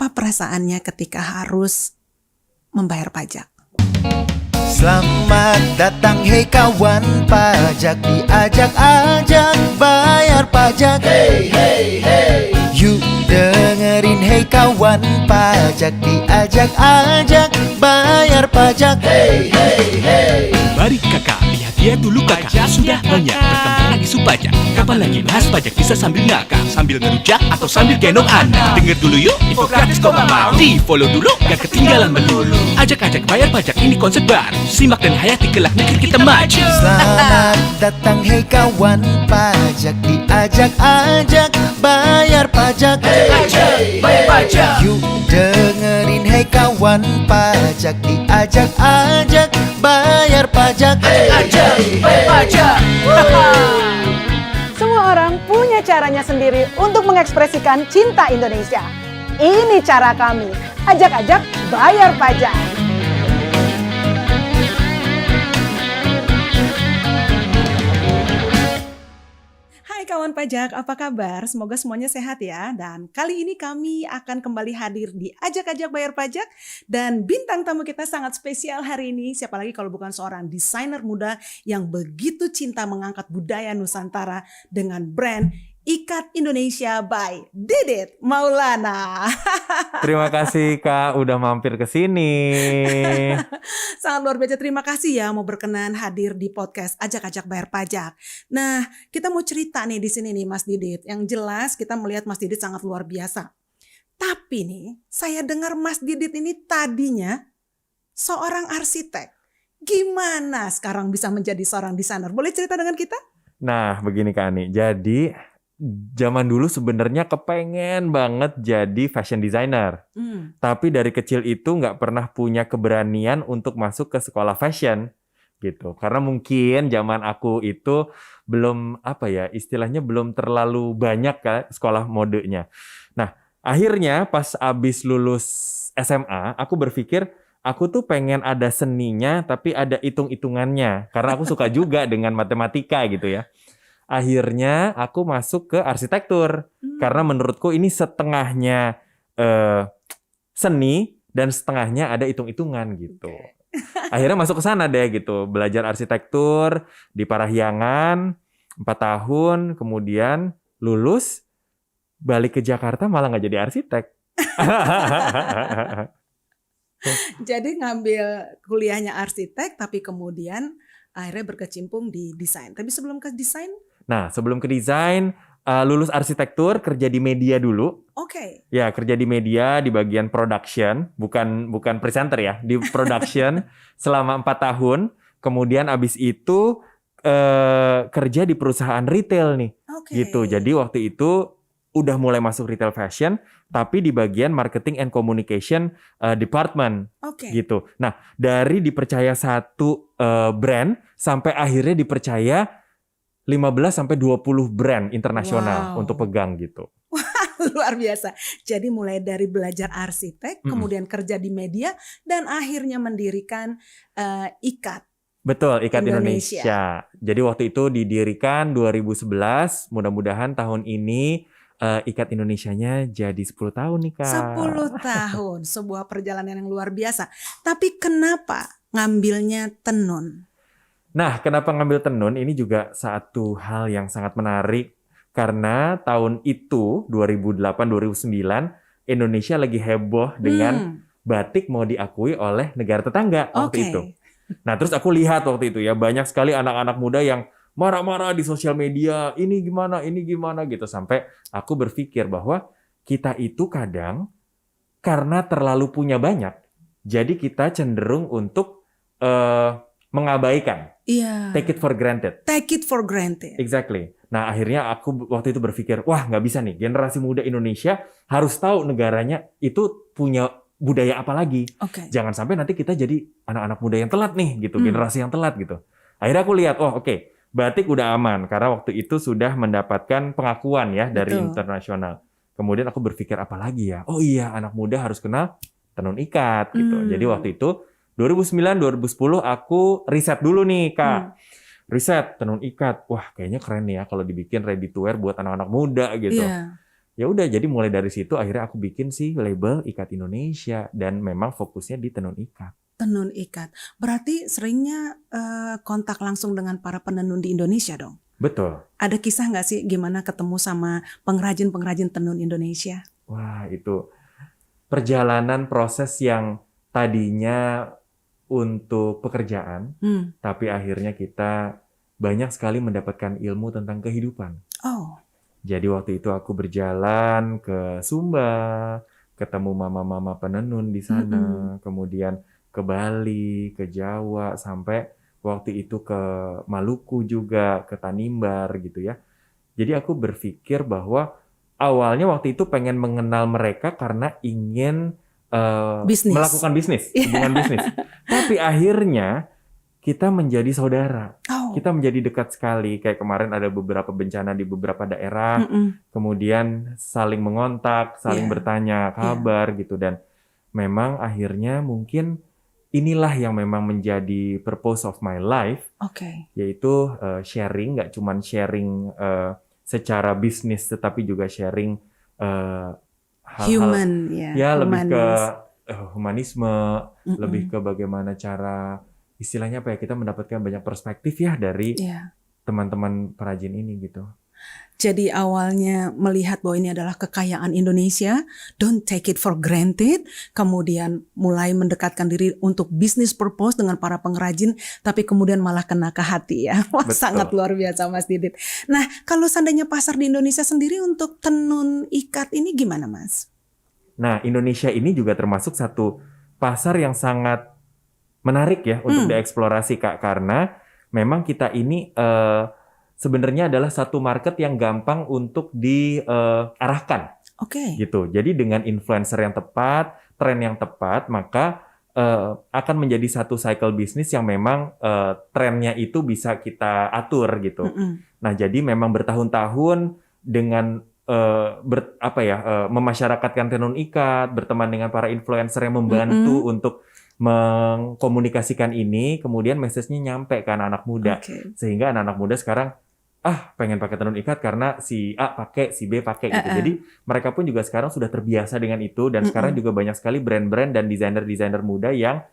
apa perasaannya ketika harus membayar pajak? Selamat datang hey kawan pajak, diajak-ajak bayar pajak. Hey hey hey, yuk dengerin hey kawan pajak, diajak-ajak bayar pajak. Hey hey hey, Mari kakak, lihat dia dulu kakak. Sudah banyak perkembangan isu pajak. Kapan lagi bahas pajak bisa sambil ngakak, sambil ngerujak atau sambil gendong anak. Dengar dulu yuk, info gratis kok gak mau. Di follow dulu, gak ketinggalan melulu. Ajak-ajak bayar pajak, ini konsep baru. Simak dan hayati kelak negeri kita maju. selamat datang hey kawan pajak, diajak-ajak bayar pajak. Ajak, bayar pajak. Yuk dengerin hey kawan pajak, diajak-ajak bayar pajak. Ajak, bayar pajak. Semua orang punya caranya sendiri untuk mengekspresikan cinta Indonesia. Ini cara kami, ajak-ajak bayar pajak. Hai kawan pajak, apa kabar? Semoga semuanya sehat ya. Dan kali ini kami akan kembali hadir di Ajak-Ajak Bayar Pajak. Dan bintang tamu kita sangat spesial hari ini. Siapa lagi kalau bukan seorang desainer muda yang begitu cinta mengangkat budaya Nusantara dengan brand Ikat Indonesia by Didit Maulana. Terima kasih Kak udah mampir ke sini. Sangat luar biasa, terima kasih ya mau berkenan hadir di podcast Ajak-Ajak Bayar Pajak. Nah, kita mau cerita nih di sini nih Mas Didit. Yang jelas kita melihat Mas Didit sangat luar biasa. Tapi nih, saya dengar Mas Didit ini tadinya seorang arsitek. Gimana sekarang bisa menjadi seorang desainer? Boleh cerita dengan kita? Nah, begini Kak Ani. Jadi zaman dulu sebenarnya kepengen banget jadi fashion designer. Tapi dari kecil itu nggak pernah punya keberanian untuk masuk ke sekolah fashion gitu. Karena mungkin zaman aku itu belum istilahnya belum terlalu banyak kan sekolah modenya. Nah, akhirnya pas abis lulus SMA, aku berpikir aku tuh pengen ada seninya tapi ada hitung-hitungannya. Karena aku suka juga dengan matematika gitu ya. Akhirnya aku masuk ke arsitektur. Karena menurutku ini setengahnya seni dan setengahnya ada hitung-hitungan gitu. Akhirnya masuk ke sana deh gitu. Belajar arsitektur di Parahyangan 4 tahun. Kemudian lulus, balik ke Jakarta malah nggak jadi arsitek. Jadi ngambil kuliahnya arsitek tapi kemudian akhirnya berkecimpung di desain. Tapi sebelum ke desain? Nah, sebelum ke desain, lulus arsitektur, kerja di media dulu. Oke. Ya, kerja di media di bagian production, bukan presenter ya, di production selama 4 tahun. Kemudian abis itu kerja di perusahaan retail nih. Oke. Gitu. Jadi waktu itu udah mulai masuk retail fashion, tapi di bagian marketing and communication department. Oke. Gitu. Nah, dari dipercaya satu brand sampai akhirnya dipercaya 15-20 brand internasional untuk pegang gitu. Luar biasa. Jadi mulai dari belajar arsitek, kemudian kerja di media, dan akhirnya mendirikan Ikat. Betul, Ikat Indonesia. Indonesia. Jadi waktu itu didirikan 2011, mudah-mudahan tahun ini Ikat Indonesianya jadi 10 tahun nih Kak. 10 tahun, sebuah perjalanan yang luar biasa. Tapi kenapa ngambilnya tenun? Nah, kenapa ngambil tenun? Ini juga satu hal yang sangat menarik. Karena tahun itu, 2008-2009, Indonesia lagi heboh dengan batik mau diakui oleh negara tetangga waktu itu. Nah, terus aku lihat waktu itu ya, banyak sekali anak-anak muda yang marah-marah di sosial media, ini gimana gitu. Sampai aku berpikir bahwa kita itu kadang karena terlalu punya banyak, jadi kita cenderung untuk mengabaikan. Iya. Take it for granted. Take it for granted. Exactly. Nah, akhirnya aku waktu itu berpikir, wah nggak bisa nih, generasi muda Indonesia harus tahu negaranya itu punya budaya apa lagi. Oke. Jangan sampai nanti kita jadi anak-anak muda yang telat nih, gitu, generasi yang telat gitu. Akhirnya aku lihat, oh oke, batik udah aman karena waktu itu sudah mendapatkan pengakuan ya dari internasional. Kemudian aku berpikir apa lagi ya? Oh iya, anak muda harus kenal tenun ikat gitu. Jadi waktu itu 2009-2010 aku riset dulu nih Kak. Riset tenun ikat. Wah kayaknya keren nih ya kalau dibikin ready to wear buat anak-anak muda gitu. Iya. ya udah, jadi mulai dari situ akhirnya aku bikin sih label Ikat Indonesia dan memang fokusnya di tenun ikat. Tenun ikat. Berarti seringnya kontak langsung dengan para penenun di Indonesia dong? Betul. Ada kisah nggak sih gimana ketemu sama pengrajin-pengrajin tenun Indonesia? Wah, itu perjalanan proses yang tadinya untuk pekerjaan, tapi akhirnya kita banyak sekali mendapatkan ilmu tentang kehidupan. Oh, Jadi waktu itu aku berjalan ke Sumba, ketemu mama-mama penenun di sana, kemudian ke Bali, ke Jawa, sampai waktu itu ke Maluku juga, ke Tanimbar gitu ya. Jadi aku berpikir bahwa awalnya waktu itu pengen mengenal mereka karena ingin Bisnis. melakukan bisnis, hubungan bisnis. Tapi akhirnya kita menjadi saudara. oh, Kita menjadi dekat sekali. Kayak kemarin ada beberapa bencana di beberapa daerah, kemudian saling mengontak, saling Iya. bertanya kabar gitu. Dan memang akhirnya mungkin inilah yang memang menjadi purpose of my life, Oke. yaitu sharing, nggak cuman sharing secara bisnis, tetapi juga sharing hal-hal Human, ya lebih ke humanis. humanisme, lebih ke bagaimana cara istilahnya apa ya, kita mendapatkan banyak perspektif ya dari Iya. teman-teman perajin ini gitu. Jadi awalnya melihat bahwa ini adalah kekayaan Indonesia, don't take it for granted, kemudian mulai mendekatkan diri untuk business purpose dengan para pengrajin, tapi kemudian malah kena ke hati ya. Wah, Betul. sangat luar biasa Mas Didit. Nah, kalau seandainya pasar di Indonesia sendiri untuk tenun ikat ini gimana Mas? Nah, Indonesia ini juga termasuk satu pasar yang sangat menarik ya untuk dieksplorasi Kak, karena memang kita ini sebenarnya adalah satu market yang gampang untuk diarahkan Oke. gitu. Jadi dengan influencer yang tepat, tren yang tepat, maka akan menjadi satu cycle bisnis yang memang trennya itu bisa kita atur gitu. Nah, jadi memang bertahun-tahun dengan memasyarakatkan tenun ikat, berteman dengan para influencer yang membantu untuk mengkomunikasikan ini, kemudian message-nya nyampe ke anak-anak muda. Oke. Sehingga anak-anak muda sekarang pengen pakai tenun ikat karena si A pakai, si B pakai gitu. Jadi mereka pun juga sekarang sudah terbiasa dengan itu, dan sekarang juga banyak sekali brand-brand dan desainer-desainer muda yang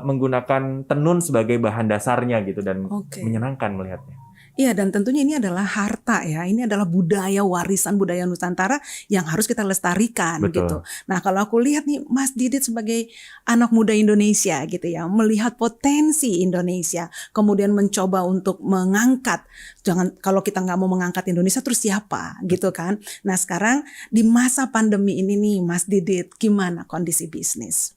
menggunakan tenun sebagai bahan dasarnya gitu, dan Oke. menyenangkan melihatnya. Iya, dan tentunya ini adalah harta ya. Ini adalah budaya, warisan budaya Nusantara yang harus kita lestarikan Betul. gitu. Nah, kalau aku lihat nih Mas Didit sebagai anak muda Indonesia gitu ya, melihat potensi Indonesia, kemudian mencoba untuk mengangkat. Jangan, kalau kita nggak mau mengangkat Indonesia terus siapa gitu kan. Nah, sekarang di masa pandemi ini nih Mas Didit, gimana kondisi bisnis?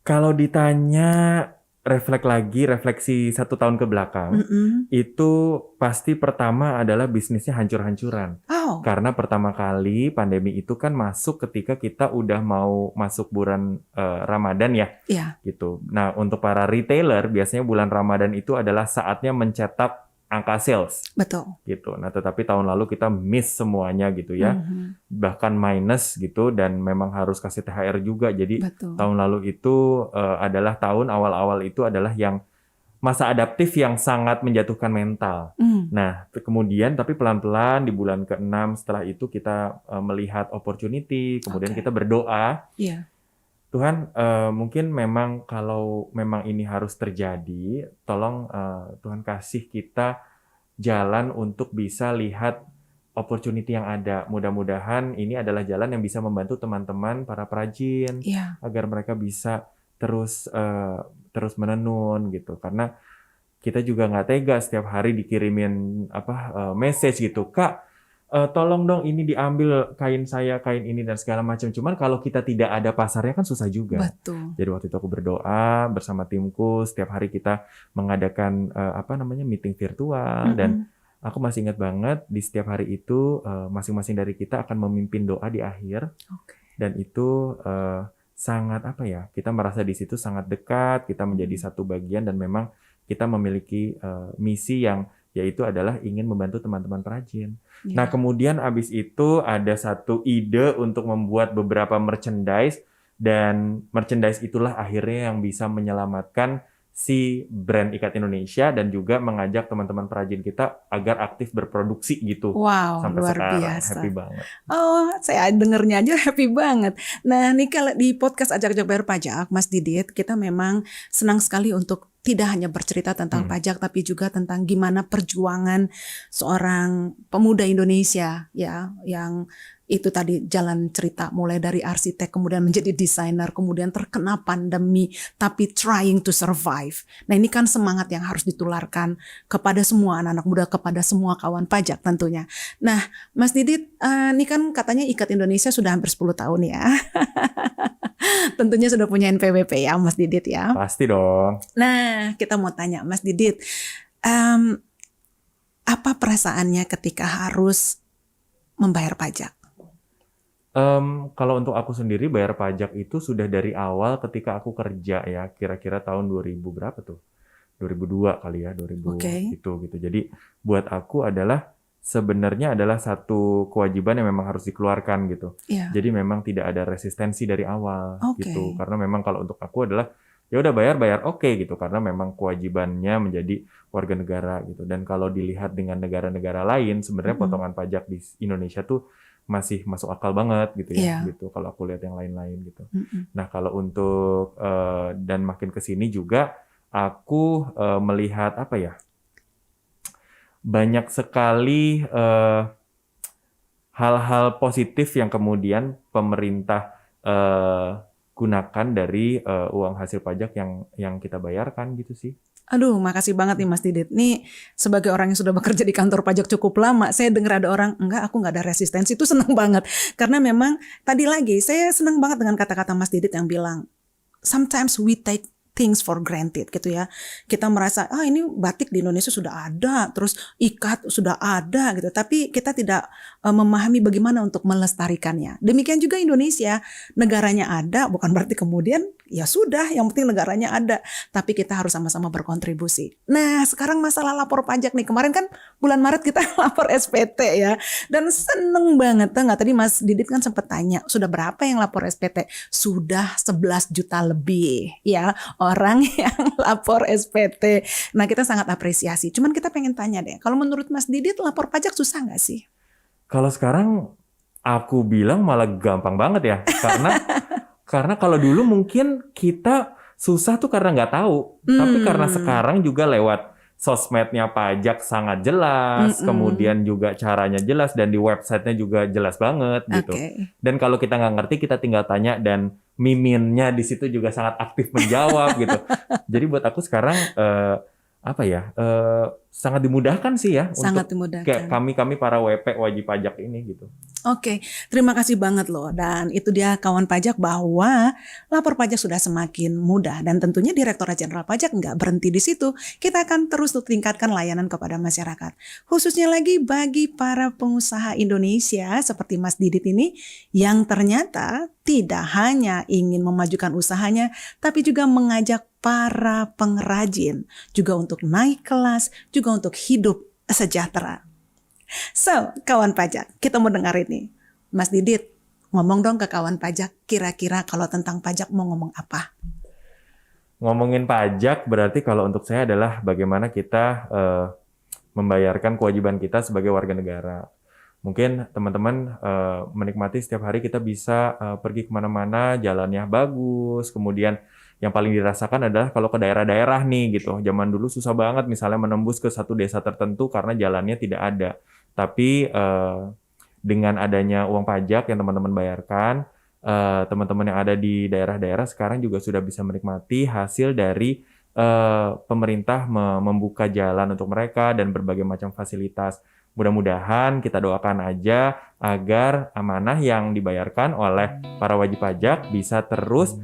Kalau ditanya refleksi 1 tahun ke belakang, itu pasti pertama adalah bisnisnya hancur-hancuran. Oh, Karena pertama kali pandemi itu kan masuk ketika kita udah mau masuk bulan Ramadan ya, iya, gitu. Nah, untuk para retailer biasanya bulan Ramadan itu adalah saatnya mencetak angka sales, betul. gitu. Nah, tetapi tahun lalu kita miss semuanya gitu ya, bahkan minus gitu, dan memang harus kasih THR juga. Jadi Betul. tahun lalu itu adalah tahun awal-awal itu adalah yang masa adaptif yang sangat menjatuhkan mental. Nah, kemudian tapi pelan-pelan di bulan ke-6 setelah itu kita melihat opportunity, kemudian Oke. kita berdoa, Iya. Tuhan, mungkin memang kalau memang ini harus terjadi, tolong Tuhan kasih kita jalan untuk bisa lihat opportunity yang ada. Mudah-mudahan ini adalah jalan yang bisa membantu teman-teman para perajin Iya. agar mereka bisa terus menenun gitu. Karena kita juga nggak tega setiap hari dikirimin message gitu, Kak, tolong dong ini diambil kain saya, kain ini dan segala macam. Cuman kalau kita tidak ada pasarnya kan susah juga. Betul. Jadi waktu itu aku berdoa bersama timku, setiap hari kita mengadakan meeting virtual, dan aku masih ingat banget di setiap hari itu masing-masing dari kita akan memimpin doa di akhir. Oke. Dan itu sangat kita merasa di situ sangat dekat, kita menjadi satu bagian, dan memang kita memiliki misi yang yaitu adalah ingin membantu teman-teman perajin. Iya. Nah, kemudian abis itu ada satu ide untuk membuat beberapa merchandise, dan merchandise itulah akhirnya yang bisa menyelamatkan si brand Ikat Indonesia dan juga mengajak teman-teman perajin kita agar aktif berproduksi gitu. Wow, Sampai luar sekarang biasa. happy banget. Oh, saya dengernya aja happy banget. Nah, nih kalau di podcast Ajak-Ajak Bayar Pajak, Mas Didit, kita memang senang sekali untuk tidak hanya bercerita tentang pajak, tapi juga tentang gimana perjuangan seorang pemuda Indonesia ya, yang itu tadi jalan cerita mulai dari arsitek kemudian menjadi desainer kemudian terkena pandemi tapi trying to survive. Nah ini kan semangat yang harus ditularkan kepada semua anak-anak muda, kepada semua kawan pajak tentunya. Nah Mas Didit, ini kan katanya Ikat Indonesia sudah hampir 10 tahun ya. Tentunya sudah punya NPWP ya Mas Didit ya. Pasti dong. Nah kita mau tanya Mas Didit, apa perasaannya ketika harus membayar pajak? Kalau untuk aku sendiri bayar pajak itu sudah dari awal ketika aku kerja ya, kira-kira tahun 2000 berapa tuh? 2002 kali ya, 2000 Oke. gitu. Jadi buat aku adalah sebenarnya adalah satu kewajiban yang memang harus dikeluarkan gitu. Iya. Jadi memang tidak ada resistensi dari awal Oke. gitu. Karena memang kalau untuk aku adalah ya udah bayar oke gitu karena memang kewajibannya menjadi warga negara gitu. Dan kalau dilihat dengan negara-negara lain sebenarnya potongan pajak di Indonesia tuh masih masuk akal banget gitu ya gitu kalau aku lihat yang lain-lain gitu. Nah, kalau untuk dan makin ke sini juga aku melihat apa ya? Banyak sekali hal-hal positif yang kemudian pemerintah gunakan dari uang hasil pajak yang kita bayarkan gitu sih. Aduh, makasih banget nih Mas Didit. Nih sebagai orang yang sudah bekerja di kantor pajak cukup lama, saya dengar ada orang, enggak aku nggak ada resistensi, itu senang banget. Karena memang tadi lagi saya senang banget dengan kata-kata Mas Didit yang bilang, sometimes we take things for granted gitu ya. Kita merasa, ini batik di Indonesia sudah ada, terus ikat sudah ada gitu. Tapi kita tidak memahami bagaimana untuk melestarikannya. Demikian juga Indonesia, negaranya ada, bukan berarti kemudian ya sudah, yang penting negaranya ada. Tapi kita harus sama-sama berkontribusi. Nah sekarang masalah lapor pajak nih. Kemarin kan bulan Maret kita lapor SPT ya. Dan seneng banget. Nggak, tadi Mas Didit kan sempat tanya, sudah berapa yang lapor SPT? Sudah 11 juta lebih ya orang yang lapor SPT. Nah kita sangat apresiasi. Cuman kita pengen tanya deh, kalau menurut Mas Didit lapor pajak susah nggak sih? Kalau sekarang aku bilang malah gampang banget ya. Karena kalau dulu mungkin kita susah tuh karena nggak tahu. Tapi karena sekarang juga lewat sosmednya pajak sangat jelas. Kemudian juga caranya jelas dan di websitenya juga jelas banget gitu. Dan kalau kita nggak ngerti kita tinggal tanya dan miminnya di situ juga sangat aktif menjawab gitu. Jadi buat aku sekarang sangat dimudahkan sih ya Sangat untuk dimudahkan. kayak kami para WP wajib pajak ini gitu. Oke, terima kasih banget loh. Dan itu dia kawan pajak bahwa lapor pajak sudah semakin mudah. Dan tentunya Direktorat Jenderal Pajak nggak berhenti di situ. Kita akan terus tingkatkan layanan kepada masyarakat. Khususnya lagi bagi para pengusaha Indonesia seperti Mas Didit ini yang ternyata tidak hanya ingin memajukan usahanya, tapi juga mengajak para pengrajin juga untuk naik kelas, juga untuk hidup sejahtera. So, kawan pajak, kita mau dengar ini. Mas Didit, ngomong dong ke kawan pajak, kira-kira kalau tentang pajak mau ngomong apa? Ngomongin pajak berarti kalau untuk saya adalah bagaimana kita membayarkan kewajiban kita sebagai warga negara. Mungkin teman-teman menikmati setiap hari kita bisa pergi kemana-mana, jalannya bagus, kemudian yang paling dirasakan adalah kalau ke daerah-daerah nih gitu. Zaman dulu susah banget misalnya menembus ke satu desa tertentu karena jalannya tidak ada. Tapi dengan adanya uang pajak yang teman-teman bayarkan, teman-teman yang ada di daerah-daerah sekarang juga sudah bisa menikmati hasil dari pemerintah membuka jalan untuk mereka dan berbagai macam fasilitas. Mudah-mudahan kita doakan aja agar amanah yang dibayarkan oleh para wajib pajak bisa terus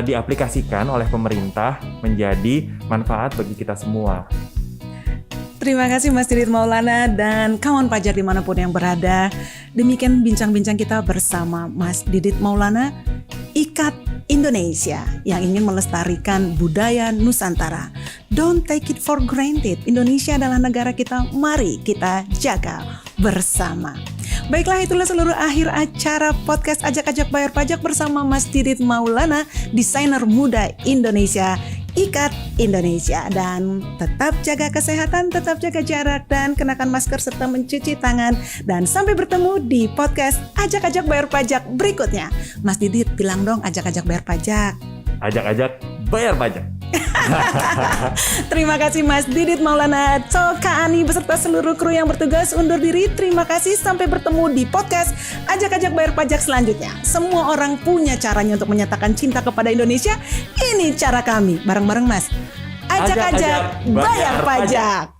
diaplikasikan oleh pemerintah menjadi manfaat bagi kita semua. Terima kasih Mas Didit Maulana dan kawan pajak dimanapun yang berada. Demikian bincang-bincang kita bersama Mas Didit Maulana, Ikat Indonesia yang ingin melestarikan budaya Nusantara. Don't take it for granted. Indonesia adalah negara kita, mari kita jaga. bersama. Baiklah, itulah seluruh akhir acara podcast Ajak-Ajak Bayar Pajak bersama Mas Didit Maulana, desainer muda Indonesia, Ikat Indonesia. Dan tetap jaga kesehatan, tetap jaga jarak, dan kenakan masker serta mencuci tangan. Dan sampai bertemu di podcast Ajak-Ajak Bayar Pajak berikutnya. Mas Didit bilang dong, ajak-ajak bayar pajak. Ajak-ajak bayar pajak. Terima kasih Mas Didit Maulana. So, Kak Ani beserta seluruh kru yang bertugas undur diri. Terima kasih, sampai bertemu di podcast Ajak-Ajak Bayar Pajak selanjutnya. Semua orang punya caranya untuk menyatakan cinta kepada Indonesia. Ini cara kami. Bareng-bareng Mas. Ajak-ajak bayar pajak.